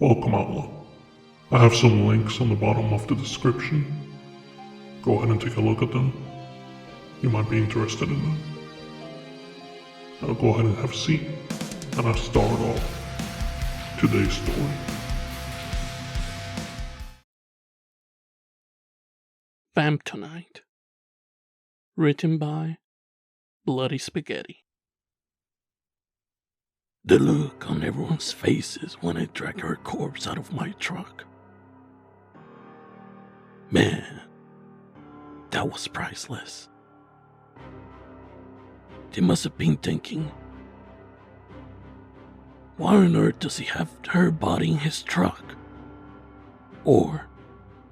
Welcome, Outlaw. I have some links on the bottom of the description. Go ahead and take a look at them. You might be interested in them. Now go ahead and have a seat, and I'll start off today's story. Vamptonite. Written by BloodySpaghetti. The look on everyone's faces when I dragged her corpse out of my truck. Man, that was priceless. They must have been thinking, why on earth does he have her body in his truck? Or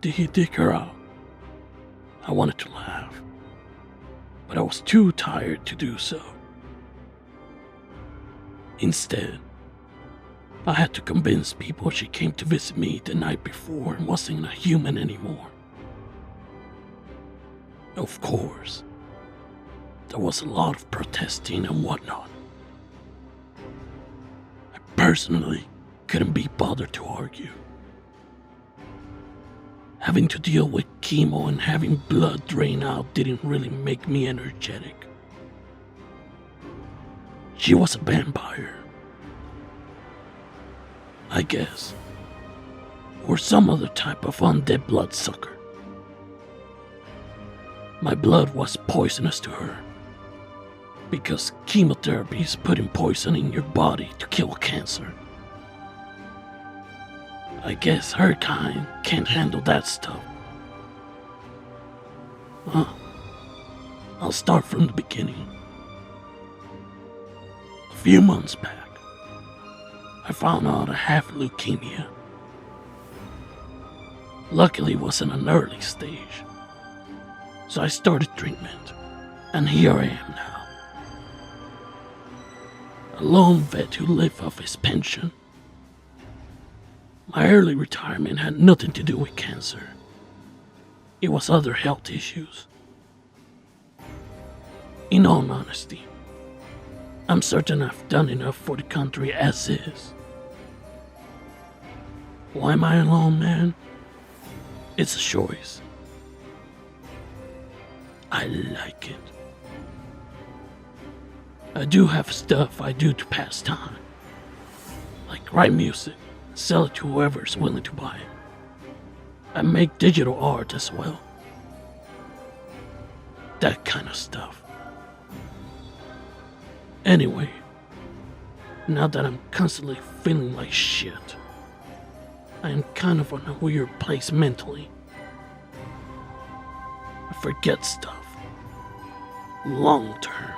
did he dig her out? I wanted to laugh, but I was too tired to do so. Instead, I had to convince people she came to visit me the night before and wasn't a human anymore. Of course, there was a lot of protesting and whatnot. I personally couldn't be bothered to argue. Having to deal with chemo and having blood drain out didn't really make me energetic. She was a vampire, I guess, or some other type of undead bloodsucker. My blood was poisonous to her, because chemotherapy is putting poison in your body to kill cancer. I guess her kind can't handle that stuff. Well, I'll start from the beginning. A few months back, I found out I have leukemia. Luckily, it was in an early stage, so I started treatment, and here I am now. A lone vet who lived off his pension. My early retirement had nothing to do with cancer. It was other health issues. In all honesty, I'm certain I've done enough for the country as is. Why am I alone, man? It's a choice. I like it. I do have stuff I do to pass time, like write music, sell it to whoever's willing to buy it. I make digital art as well. That kind of stuff. Anyway, now that I'm constantly feeling like shit, I am kind of in a weird place mentally. I forget stuff. Long term.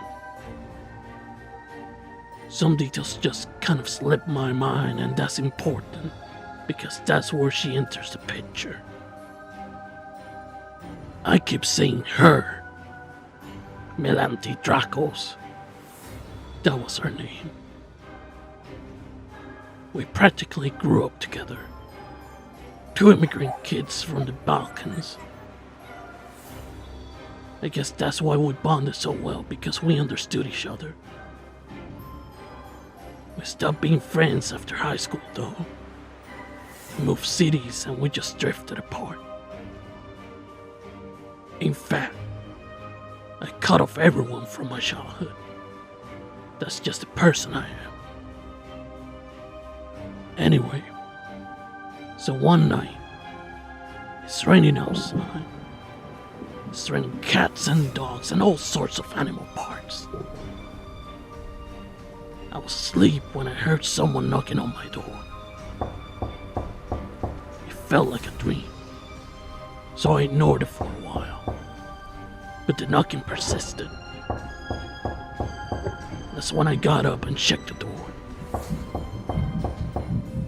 Some details just kind of slip my mind, and that's important, because that's where she enters the picture. I keep saying her. Melanti Dracos. That was her name. We practically grew up together. Two immigrant kids from the Balkans. I guess that's why we bonded so well, because we understood each other. We stopped being friends after high school, though. We moved cities and we just drifted apart. In fact, I cut off everyone from my childhood. That's just the person I am. Anyway, so one night, it's raining outside. It's raining cats and dogs and all sorts of animal parts. I was asleep when I heard someone knocking on my door. It felt like a dream, so I ignored it for a while. But the knocking persisted. That's when I got up and checked the door.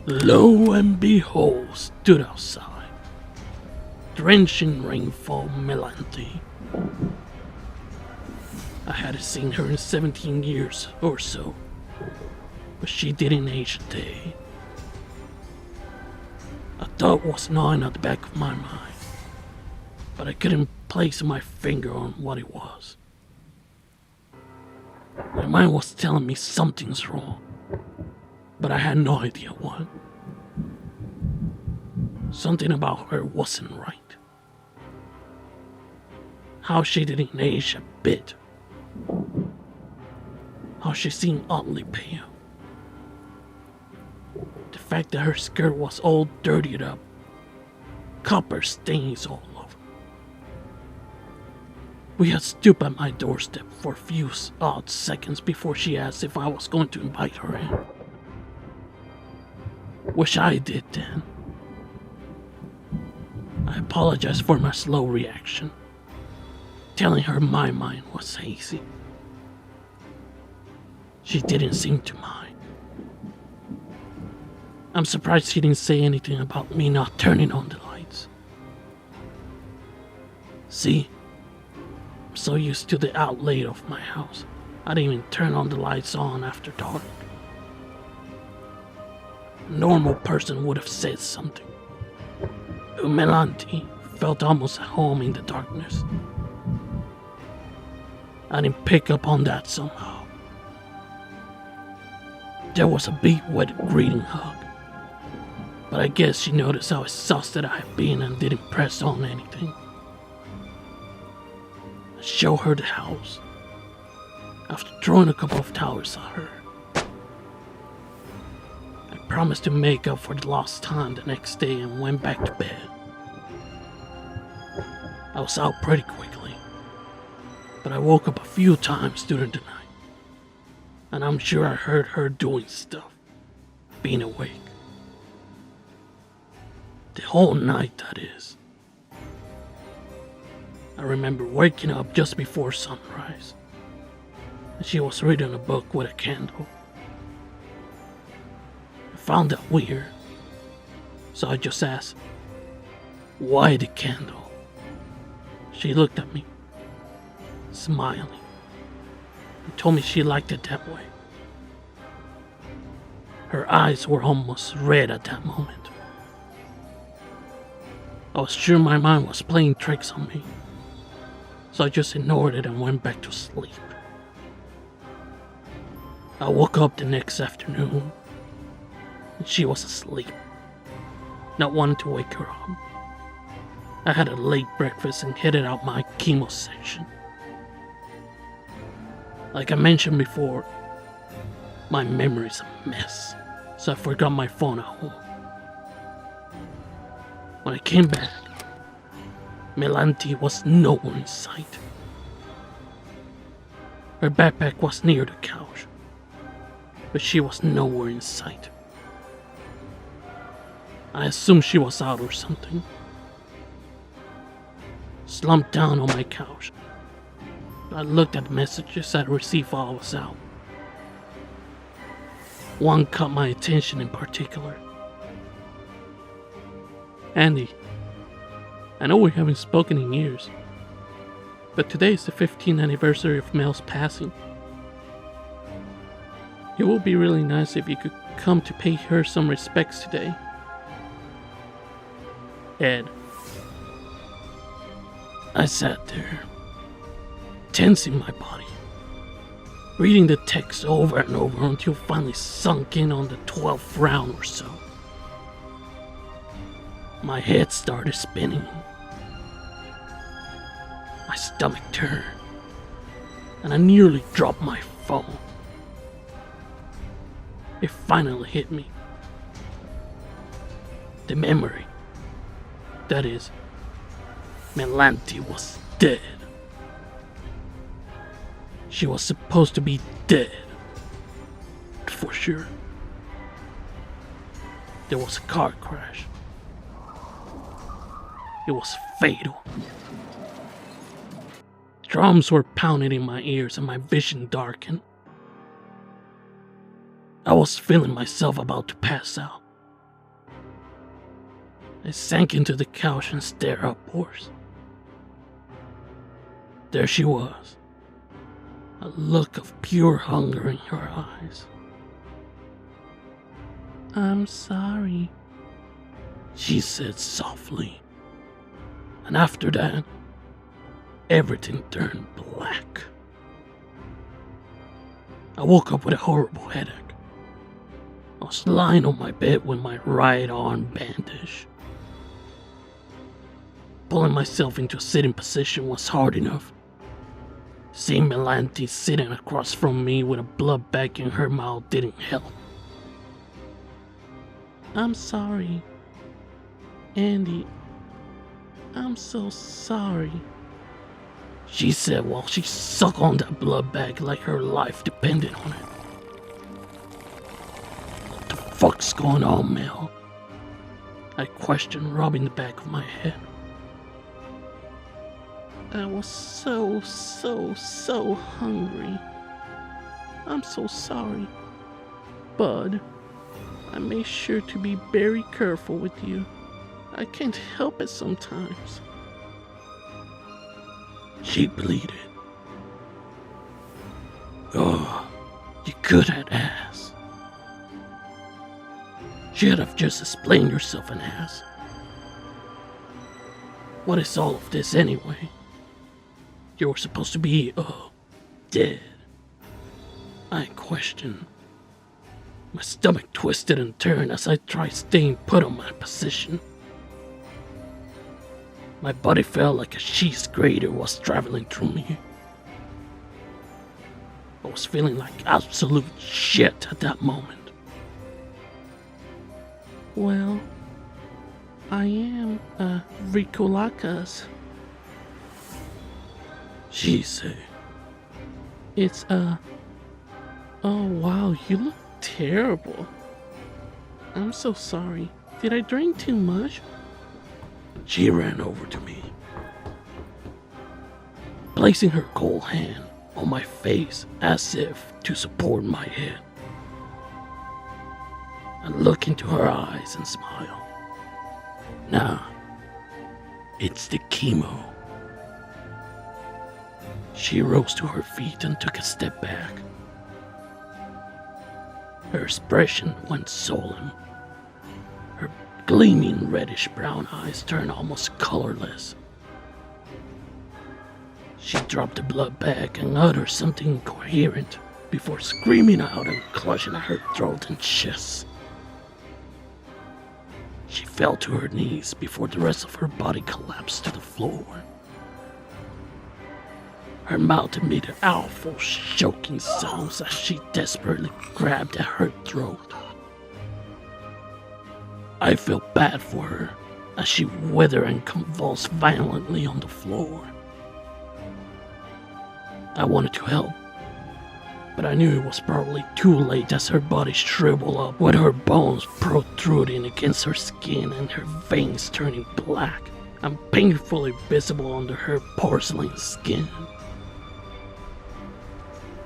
Lo and behold, stood outside. Drenching rainfall Melanti. I hadn't seen her in 17 years or so, but she didn't age a day. A thought was gnawing at the back of my mind, but I couldn't place my finger on what it was. My mind was telling me something's wrong, but I had no idea what. Something about her wasn't right. How she didn't age a bit. How she seemed oddly pale. The fact that her skirt was all dirtied up. Copper stains all over. We had stood at my doorstep for a few odd seconds before she asked if I was going to invite her in. Which I did then. I apologized for my slow reaction, telling her my mind was hazy. She didn't seem to mind. I'm surprised she didn't say anything about me not turning on the lights. See, I'm so used to the outlay of my house, I didn't even turn on the lights on after dark. A normal person would have said something. But Melante felt almost at home in the darkness. I didn't pick up on that somehow. There was a big wet greeting hug, but I guess she noticed how exhausted I had been and didn't press on anything. I showed her the house, after throwing a couple of towels at her. I promised to make up for the lost time the next day and went back to bed. I was out pretty quickly, but I woke up a few times during the night. And I'm sure I heard her doing stuff, being awake. The whole night, that is. I remember waking up just before sunrise, and she was reading a book with a candle. I found that weird, so I just asked, "Why the candle?" She looked at me, smiling, and told me she liked it that way. Her eyes were almost red at that moment. I was sure my mind was playing tricks on me, so I just ignored it and went back to sleep. I woke up the next afternoon, and she was asleep, not wanting to wake her up. I had a late breakfast and headed out my chemo section. Like I mentioned before, my memory's a mess, so I forgot my phone at home. When I came back, Melante was nowhere in sight. Her backpack was near the couch, but she was nowhere in sight. I assumed she was out or something. Slumped down on my couch, I looked at the messages I'd received while I was out. One caught my attention in particular. "Andy, I know we haven't spoken in years, but today is the 15th anniversary of Mel's passing. It would be really nice if you could come to pay her some respects today. Ed." I sat there, tensing my body, reading the text over and over until finally sunk in on the 12th round or so. My head started spinning. My stomach turned, and I nearly dropped my phone. It finally hit me. The memory. That is, Melante was dead. She was supposed to be dead. For sure. There was a car crash. It was fatal. Drums were pounding in my ears and my vision darkened. I was feeling myself about to pass out. I sank into the couch and stared upwards. There she was, a look of pure hunger in her eyes. "I'm sorry," she said softly. And after that, everything turned black. I woke up with a horrible headache. I was lying on my bed with my right arm bandaged. pulling myself into a sitting position was hard enough. Seeing Melanthe sitting across from me with a blood bag in her mouth didn't help. I'm sorry. Andy, I'm so sorry, she said while she sucked on that blood bag like her life depended on it. What the fuck's going on, Mel? I questioned, rubbing the back of my head. I was so hungry. I'm so sorry, Bud. I made sure to be very careful with you. I can't help it sometimes. She bleated. Oh, you good at ass. Should have just explained yourself an ass. What is all of this anyway? You were supposed to be, dead. I questioned. My stomach twisted and turned as I tried staying put on my position. My body felt like a cheese grater was traveling through me. I was feeling like absolute shit at that moment. Well, I am a Ricolakas, she said. It's oh wow, you look terrible. I'm so sorry. Did I drink too much? She ran over to me, placing her cold hand on my face as if to support my head. I looked into her eyes and smiled. Nah, it's the chemo. She rose to her feet and took a step back. Her expression went solemn. Her gleaming reddish brown eyes turned almost colorless. She dropped the blood bag and uttered something incoherent before screaming out and clutching at her throat and chest. She fell to her knees before the rest of her body collapsed to the floor. Her mouth emitted awful choking sounds as she desperately grabbed at her throat. I felt bad for her as she withered and convulsed violently on the floor. I wanted to help, but I knew it was probably too late as her body shriveled up with her bones protruding against her skin and her veins turning black and painfully visible under her porcelain skin.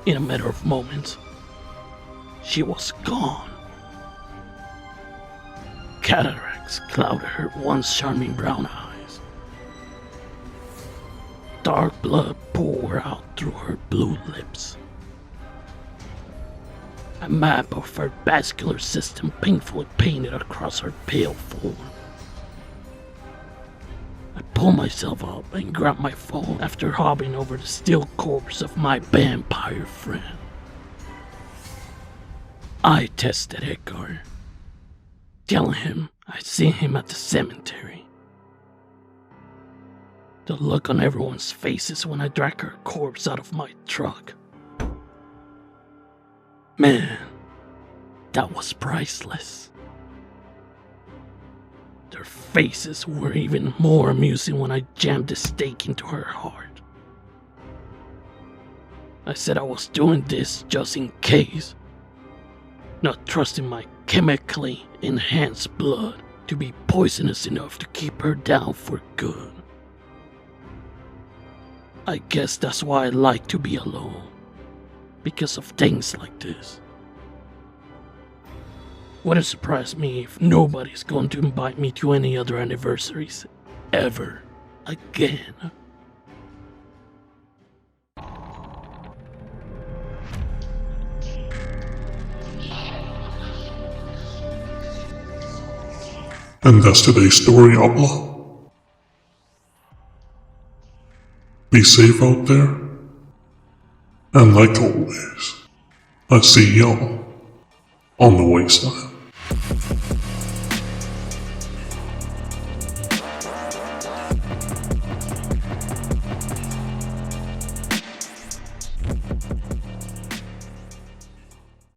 In a matter of moments, she was gone. Cataracts clouded her once charming brown eyes. Dark blood poured out through her blue lips. A map of her vascular system painfully painted across her pale form. I pulled myself up and grabbed my phone after hobbling over the still corpse of my vampire friend. I texted Edgar, telling him I'd seen him at the cemetery. The look on everyone's faces when I dragged her corpse out of my truck. Man, that was priceless. Their faces were even more amusing when I jammed the stake into her heart. I said I was doing this just in case, not trusting my chemically enhanced blood to be poisonous enough to keep her down for good. I guess that's why I like to be alone, because of things like this. Wouldn't surprise me if nobody's going to invite me to any other anniversaries ever again. And that's today's story, Abla. Be safe out there. And like always, I see y'all on the wasteland.